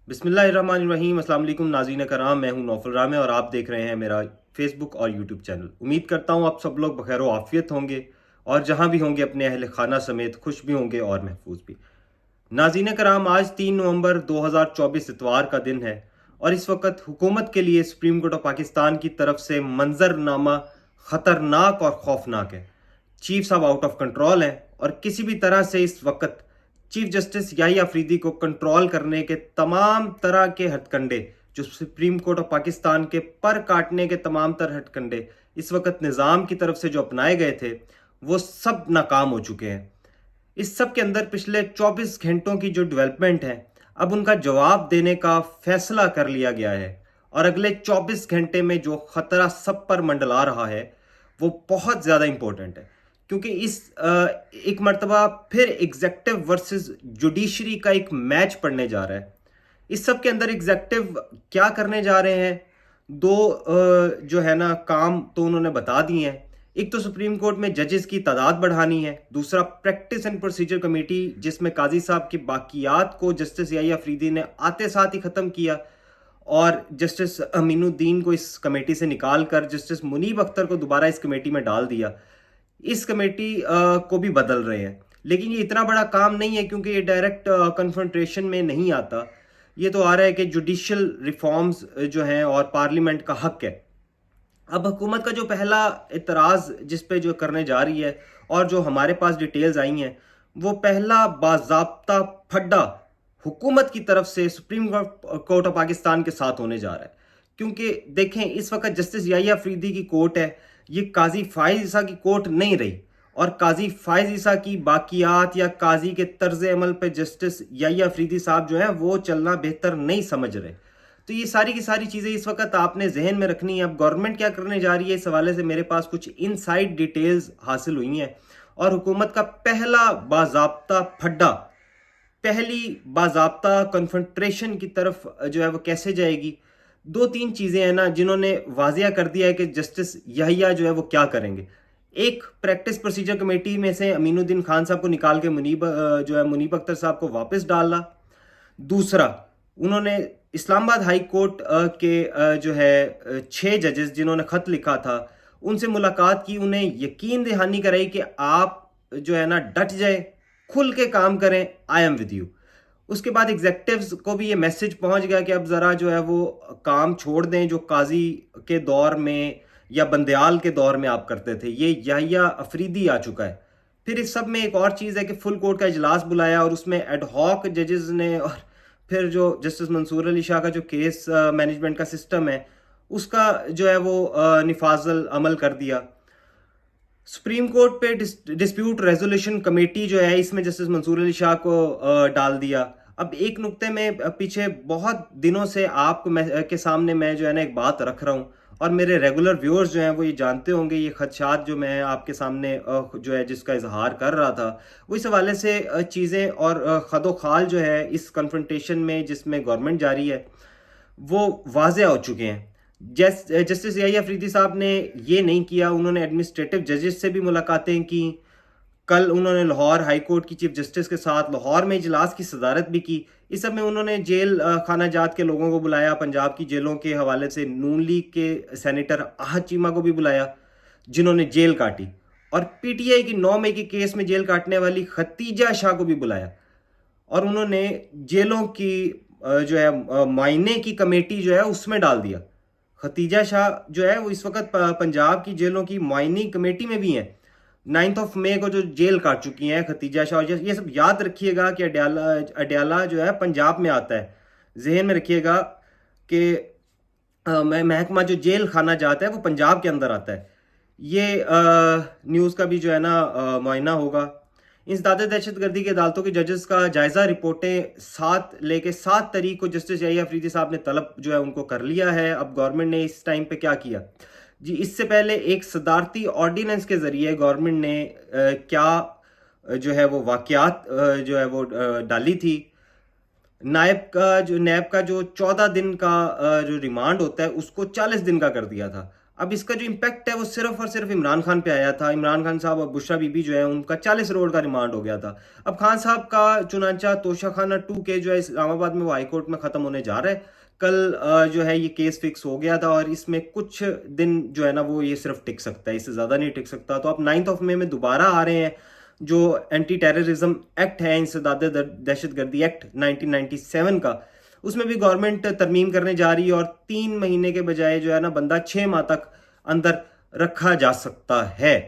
بسم اللہ الرحمن الرحیم۔ السلام علیکم ناظرین کرام، میں ہوں نوفل رامے اور آپ دیکھ رہے ہیں میرا فیس بک اور یوٹیوب چینل۔ امید کرتا ہوں آپ سب لوگ بخیر و عافیت ہوں گے اور جہاں بھی ہوں گے اپنے اہل خانہ سمیت خوش بھی ہوں گے اور محفوظ بھی۔ ناظرین کرام، آج 3 نومبر 2024 اتوار کا دن ہے اور اس وقت حکومت کے لیے سپریم کورٹ آف پاکستان کی طرف سے منظر نامہ خطرناک اور خوفناک ہے۔ چیف صاحب آؤٹ آف کنٹرول ہیں اور کسی بھی طرح سے اس وقت چیف جسٹس یحییٰ افریدی کو کنٹرول کرنے کے تمام طرح کے ہتھ کنڈے، جو سپریم کورٹ آف پاکستان کے پر کاٹنے کے تمام تر ہتھ کنڈے اس وقت نظام کی طرف سے جو اپنائے گئے تھے، وہ سب ناکام ہو چکے ہیں۔ اس سب کے اندر پچھلے 24 گھنٹوں کی جو ڈیولپمنٹ ہے، اب ان کا جواب دینے کا فیصلہ کر لیا گیا ہے اور اگلے 24 گھنٹے میں جو خطرہ سب پر منڈلا رہا ہے وہ بہت زیادہ امپورٹنٹ ہے، کیونکہ اس ایک مرتبہ پھر ایگزیکٹو ورسز جوڈیشری کا ایک میچ پڑنے جا رہا ہے۔ اس سب کے اندر ایگزیکٹو کیا کرنے جا رہے ہیں، دو جو ہے نا کام تو انہوں نے بتا دیے ہیں۔ ایک تو سپریم کورٹ میں ججز کی تعداد بڑھانی ہے، دوسرا پریکٹس اینڈ پروسیجر کمیٹی جس میں قاضی صاحب کی باقیات کو جسٹس یحییٰ افریدی نے آتے ساتھ ہی ختم کیا اور جسٹس امین الدین کو اس کمیٹی سے نکال کر جسٹس منیب اختر کو دوبارہ اس کمیٹی میں ڈال دیا۔ اس کمیٹی کو بھی بدل رہے ہیں، لیکن یہ اتنا بڑا کام نہیں ہے کیونکہ یہ ڈائریکٹ کنفرنٹریشن میں نہیں آتا۔ یہ تو آ رہا ہے کہ جوڈیشل ریفارمز جو ہیں اور پارلیمنٹ کا حق ہے۔ اب حکومت کا جو پہلا اعتراض جس پہ جو کرنے جا رہی ہے اور جو ہمارے پاس ڈیٹیلز آئی ہیں، وہ پہلا باضابطہ پھڈا حکومت کی طرف سے سپریم کورٹ آف پاکستان کے ساتھ ہونے جا رہا ہے۔ کیونکہ دیکھیں، اس وقت جسٹس یحییٰ افریدی کی کورٹ ہے، یہ قاضی فائز عیسیٰ کی کورٹ نہیں رہی، اور قاضی فائز عیسیٰ کی باقیات یا قاضی کے طرز عمل پہ جسٹس یحییٰ افریدی صاحب جو ہیں وہ چلنا بہتر نہیں سمجھ رہے۔ تو یہ ساری کی ساری چیزیں اس وقت آپ نے ذہن میں رکھنی ہے۔ اب گورنمنٹ کیا کرنے جا رہی ہے، اس حوالے سے میرے پاس کچھ ان سائڈ ڈیٹیلز حاصل ہوئی ہیں، اور حکومت کا پہلا باضابطہ پھڈا، پہلی باضابطہ کنفرنٹریشن کی طرف جو ہے وہ کیسے جائے گی۔ 2-3 چیزیں ہیں نا جنہوں نے واضح کر دیا ہے کہ جسٹس یحییٰ جو ہے وہ کیا کریں گے۔ ایک، پریکٹس پروسیجر کمیٹی میں سے امین الدین خان صاحب کو نکال کے منیب اختر صاحب کو واپس ڈالا۔ دوسرا، انہوں نے اسلام آباد ہائی کورٹ کے جو ہے 6 ججز جنہوں نے خط لکھا تھا ان سے ملاقات کی، انہیں یقین دہانی کرائی کہ آپ جو ہے نا ڈٹ جائیں، کھل کے کام کریں، آئی ایم ود یو۔ اس کے بعد ایگزیکٹیوز کو بھی یہ میسج پہنچ گیا کہ اب ذرا جو ہے وہ کام چھوڑ دیں جو قاضی کے دور میں یا بندیال کے دور میں آپ کرتے تھے، یہ یحییٰ افریدی آ چکا ہے۔ پھر اس سب میں ایک اور چیز ہے کہ فل کورٹ کا اجلاس بلایا اور اس میں ایڈ ہاک ججز نے، اور پھر جو جسٹس منصور علی شاہ کا جو کیس مینجمنٹ کا سسٹم ہے اس کا جو ہے وہ نفاذ العمل کر دیا۔ سپریم کورٹ پہ ڈسپیوٹ ریزولوشن کمیٹی جو ہے اس میں جسٹس منصور علی شاہ کو ڈال دیا۔ اب ایک نقطے میں پیچھے بہت دنوں سے آپ کے سامنے میں جو ہے نا ایک بات رکھ رہا ہوں، اور میرے ریگولر ویورز جو ہیں وہ یہ جانتے ہوں گے، یہ خدشات جو میں آپ کے سامنے جو ہے جس کا اظہار کر رہا تھا وہ اس حوالے سے چیزیں اور خد و خال جو ہے اس کنفرنٹیشن میں جس میں گورنمنٹ جاری ہے وہ واضح ہو چکے ہیں۔ جسٹس یحییٰ افریدی صاحب نے یہ نہیں کیا، انہوں نے ایڈمنسٹریٹو ججز سے بھی ملاقاتیں کی۔ کل انہوں نے لاہور ہائی کورٹ کی چیف جسٹس کے ساتھ لاہور میں اجلاس کی صدارت بھی کی۔ اس سب میں انہوں نے جیل خانہ جات کے لوگوں کو بلایا، پنجاب کی جیلوں کے حوالے سے نون لیگ کے سینیٹر احد چیمہ کو بھی بلایا جنہوں نے جیل کاٹی، اور پی ٹی آئی کی 9 مئی کے کیس میں جیل کاٹنے والی ختیجہ شاہ کو بھی بلایا، اور انہوں نے جیلوں کی جو ہے معائنے کی کمیٹی جو ہے اس میں ڈال دیا۔ ختیجہ شاہ جو ہے وہ اس وقت پنجاب کی جیلوں کی معائنی کمیٹی میں بھی ہیں۔ 9 مئی کو جو جیل کاٹ چکی ہیں ختیجہ شاہ، یہ سب یاد رکھیے گا کہ اڈیالہ جو ہے پنجاب میں آتا ہے، ذہن میں رکھیے گا کہ محکمہ جو جیل خانہ جاتا ہے وہ پنجاب کے اندر آتا ہے۔ یہ نیوز کا بھی جو ہے نا معائنہ ہوگا۔ انسداد دہشت گردی کی عدالتوں کے ججز کا جائزہ رپورٹیں 7 تاریخ کو جسٹس یحییٰ افریدی صاحب نے طلب جو ہے ان کو کر لیا ہے۔ اب گورنمنٹ نے اس ٹائم پہ کیا کیا جی، اس سے پہلے ایک صدارتی آرڈیننس کے ذریعے گورنمنٹ نے کیا جو ہے وہ واقعات جو ہے وہ ڈالی تھی۔ نیب کا جو 14 دن کا جو ریمانڈ ہوتا ہے اس کو 40 دن کا کر دیا تھا۔ اب اس کا جو امپیکٹ ہے وہ صرف اور صرف عمران خان پہ آیا تھا. عمران خان صاحب اور بشرا بی بی جو ہے ان کا 40 کروڑ کا ریمانڈ ہو گیا تھا. اب خان صاحب کا چنانچہ توشہ خانہ 2 کے جو ہے اسلام آباد میں وہ ہائی کورٹ میں ختم ہونے جا رہا ہے. کل جو ہے یہ کیس فکس ہو گیا تھا اور اس میں کچھ دن جو ہے نا وہ یہ صرف ٹک سکتا ہے, اس سے زیادہ نہیں ٹک سکتا. تو اب 9 مئی میں دوبارہ آ رہے ہیں جو اینٹی ٹیررزم ایکٹ ہے, انسداد دہشت گردی ایکٹ 1997 کا, اس میں بھی گورنمنٹ ترمیم کرنے جا رہی ہے اور 3 مہینے کے بجائے جو ہے نا بندہ 6 ماہ تک اندر رکھا جا سکتا ہے.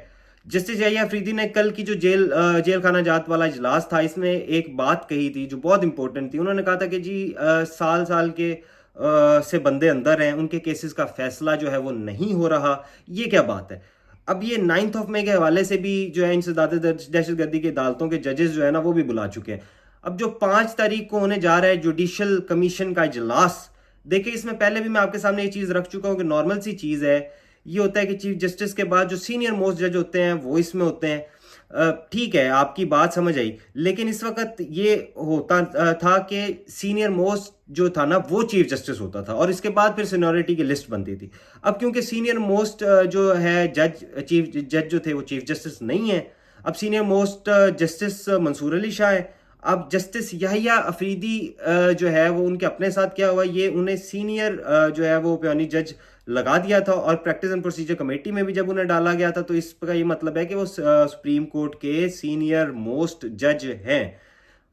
جسٹس یحییٰ افریدی نے کل کی جو جیل خانہ جات والا اجلاس تھا اس میں ایک بات کہی تھی جو بہت امپورٹنٹ تھی. انہوں نے کہا تھا کہ جی سال کے سے بندے اندر ہیں, ان کے کیسز کا فیصلہ جو ہے وہ نہیں ہو رہا. یہ کیا بات ہے؟ اب یہ 9 مئی کے حوالے سے بھی جو ہے انسداد دہشت گردی کی عدالتوں کے ججز جو ہے نا وہ بھی بلا چکے ہیں. اب جو 5 تاریخ کو ہونے جا رہا ہے جوڈیشل کمیشن کا اجلاس, دیکھیں اس میں پہلے بھی میں آپ کے سامنے یہ چیز رکھ چکا ہوں کہ نارمل سی چیز ہے. یہ ہوتا ہے کہ چیف جسٹس کے بعد جو سینئر موسٹ جج ہوتے ہیں وہ اس میں ہوتے ہیں. ٹھیک ہے, آپ کی بات سمجھ آئی, لیکن اس وقت یہ ہوتا تھا کہ سینئر موسٹ جو تھا نا وہ چیف جسٹس ہوتا تھا اور اس کے بعد پھر سینیورٹی کی لسٹ بنتی تھی. اب کیونکہ سینئر موسٹ جو ہے چیف جج جو تھے وہ چیف جسٹس نہیں ہے, اب سینئر موسٹ جسٹس منصور علی شاہ ہے. اب جسٹس یحییٰ افریدی جو ہے وہ ان کے اپنے ساتھ کیا ہوا, یہ انہیں سینئر جو ہے وہ پیونی جج لگا دیا تھا اور پریکٹس اینڈ پروسیجر کمیٹی میں بھی جب انہیں ڈالا گیا تھا تو اس کا یہ مطلب ہے کہ وہ سپریم کورٹ کے سینئر موسٹ جج ہیں.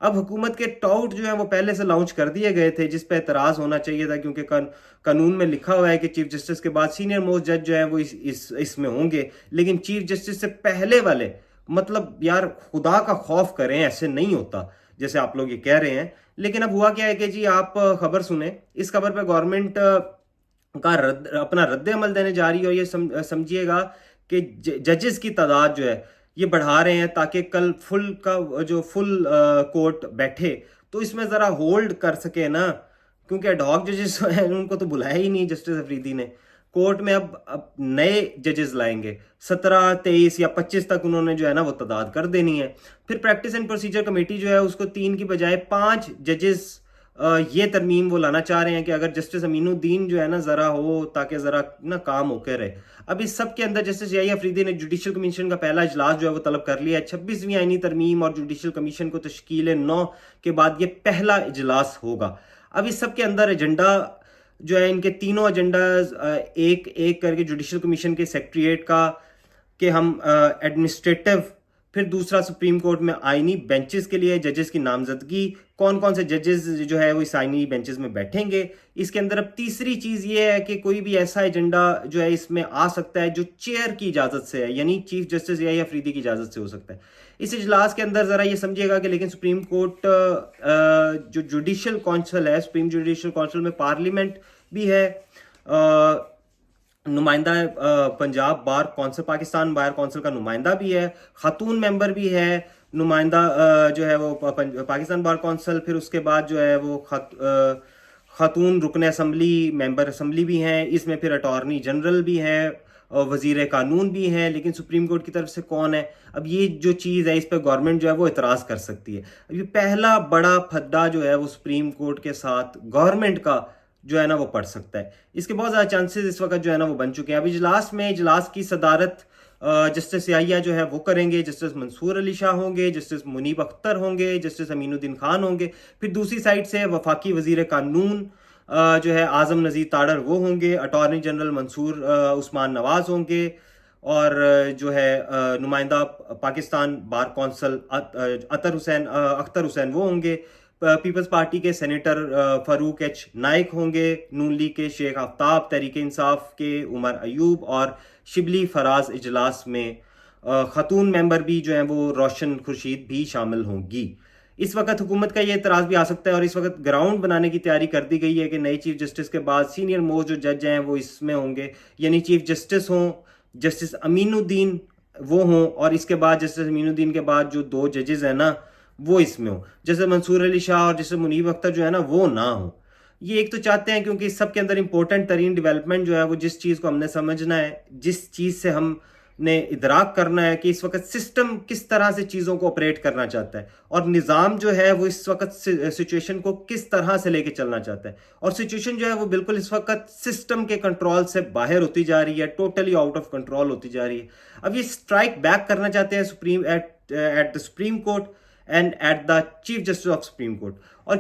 اب حکومت کے ٹاؤٹ جو ہیں وہ پہلے سے لانچ کر دیے گئے تھے جس پہ اعتراض ہونا چاہیے تھا, کیونکہ قانون میں لکھا ہوا ہے کہ چیف جسٹس کے بعد سینئر موسٹ جج جو ہیں وہ اس میں ہوں گے, لیکن چیف جسٹس سے پہلے والے, مطلب یار خدا کا خوف کریں, ایسے نہیں ہوتا جیسے آپ لوگ یہ کہہ رہے ہیں. لیکن اب ہوا کیا ہے کہ جی آپ خبر سنیں, اس خبر پہ گورنمنٹ کا اپنا رد عمل دینے جا رہی ہے, اور یہ سمجھیے گا کہ ججز کی تعداد جو ہے یہ بڑھا رہے ہیں تاکہ کل فل کورٹ بیٹھے تو اس میں ذرا ہولڈ کر سکے نا, کیونکہ ایڈ ہاک ججز ہیں ان کو تو بلایا ہی نہیں جسٹس افریدی نے. کورٹ میں اب نئے ججز لائیں گے, 17 23 یا 25 تک انہوں نے جو ہے نا وہ تعداد کر دینی ہے. پھر پریکٹس اینڈ پروسیجر کمیٹی جو ہے اس کو 3 کی بجائے 5 ججز یہ ترمیم وہ لانا چاہ رہے ہیں کہ اگر جسٹس امین الدین جو ہے نا ذرا ہو تاکہ ذرا نا کام ہو کے رہے. اب اس سب کے اندر جسٹس یحییٰ افریدی نے جوڈیشل کمیشن کا پہلا اجلاس جو ہے وہ طلب کر لیا ہے. 26ویں آئینی ترمیم اور جوڈیشل کمیشن کو تشکیل 9 کے بعد یہ پہلا اجلاس ہوگا. اب اس سب کے اندر ایجنڈا جو ہے ان کے تینوں ایجنڈاز ایک ایک کر کے جوڈیشل کمیشن کے سیکریٹریٹ کا کہ ہم ایڈمنسٹریٹو, پھر دوسرا سپریم کورٹ میں آئینی بینچز کے لیے ججز کی نامزدگی, کون کون سے ججز جو ہے وہ اس آئینی بینچز میں بیٹھیں گے. اس کے اندر اب تیسری چیز یہ ہے کہ کوئی بھی ایسا ایجنڈا جو ہے اس میں آ سکتا ہے جو چیئر کی اجازت سے ہے, یعنی چیف جسٹس یحییٰ افریدی کی اجازت سے ہو سکتا ہے. اس اجلاس کے اندر ذرا یہ سمجھیے گا کہ لیکن سپریم کورٹ جو جوڈیشل کونسل ہے, سپریم جوڈیشل کونسل میں پارلیمنٹ بھی ہے, نمائندہ Punjab bar council, Pakistan bar council کا نمائندہ بھی ہے, خاتون ممبر بھی ہے نمائندہ جو ہے وہ پاکستان بار کونسل, پھر اس کے بعد جو ہے وہ خاتون رکن اسمبلی ممبر اسمبلی بھی ہیں, اس میں پھر اٹارنی جنرل بھی ہیں, وزیر قانون بھی ہیں. لیکن سپریم کورٹ کی طرف سے کون ہے؟ اب یہ جو چیز ہے اس پہ گورنمنٹ جو ہے وہ اعتراض کر سکتی ہے. اب یہ پہلا بڑا پھڈا جو ہے وہ سپریم کورٹ کے ساتھ گورنمنٹ کا جو ہے نا وہ پڑ سکتا ہے. اس کے بہت زیادہ چانسز اس وقت جو ہے نا وہ بن چکے ہیں. اب اجلاس کی صدارت جسٹس یحییٰ جو ہے وہ کریں گے, جسٹس منصور علی شاہ ہوں گے, جسٹس منیب اختر ہوں گے, جسٹس امین الدین خان ہوں گے. پھر دوسری سائڈ سے وفاقی وزیر قانون جو ہے اعظم نذیر تاڑر وہ ہوں گے, اٹارنی جنرل منصور عثمان نواز ہوں گے, اور جو ہے نمائندہ پاکستان بار کونسل اختر حسین وہ ہوں گے, پیپلز پارٹی کے سینیٹر فاروق ایچ نائک ہوں گے, نون لیگ کے شیخ آفتاب, تحریک انصاف کے عمر ایوب اور شبلی فراز. اجلاس میں خاتون ممبر بھی جو ہیں وہ روشن خورشید بھی شامل ہوں گی. اس وقت حکومت کا یہ اعتراض بھی آ سکتا ہے اور اس وقت گراؤنڈ بنانے کی تیاری کر دی گئی ہے کہ نئے چیف جسٹس کے بعد سینئر موسٹ جو جج ہیں وہ اس میں ہوں گے, یعنی چیف جسٹس ہوں, جسٹس امین الدین وہ ہوں, اور اس کے بعد جسٹس امین الدین کے بعد جو 2 ججز ہیں نا وہ اس میں ہوں, جیسے منصور علی شاہ اور جیسے منیب اختر جو ہے نا وہ نہ ہوں. یہ ایک تو چاہتے ہیں کیونکہ اس سب کے اندر امپورٹنٹ ترین ڈیولپمنٹ جو ہے وہ جس چیز کو ہم نے سمجھنا ہے, جس چیز سے ہم نے ادراک کرنا ہے کہ اس وقت سسٹم کس طرح سے چیزوں کو آپریٹ کرنا چاہتا ہے، اور نظام جو ہے وہ اس وقت سچویشن کو کس طرح سے لے کے چلنا چاہتا ہے، اور سچویشن جو ہے وہ بالکل اس وقت سسٹم کے کنٹرول سے باہر ہوتی جا رہی ہے، ٹوٹلی آؤٹ آف کنٹرول ہوتی جا رہی ہے۔ اب یہ اسٹرائک بیک کرنا چاہتے ہیں at the Supreme Court and at the chief justice of Supreme Court, اور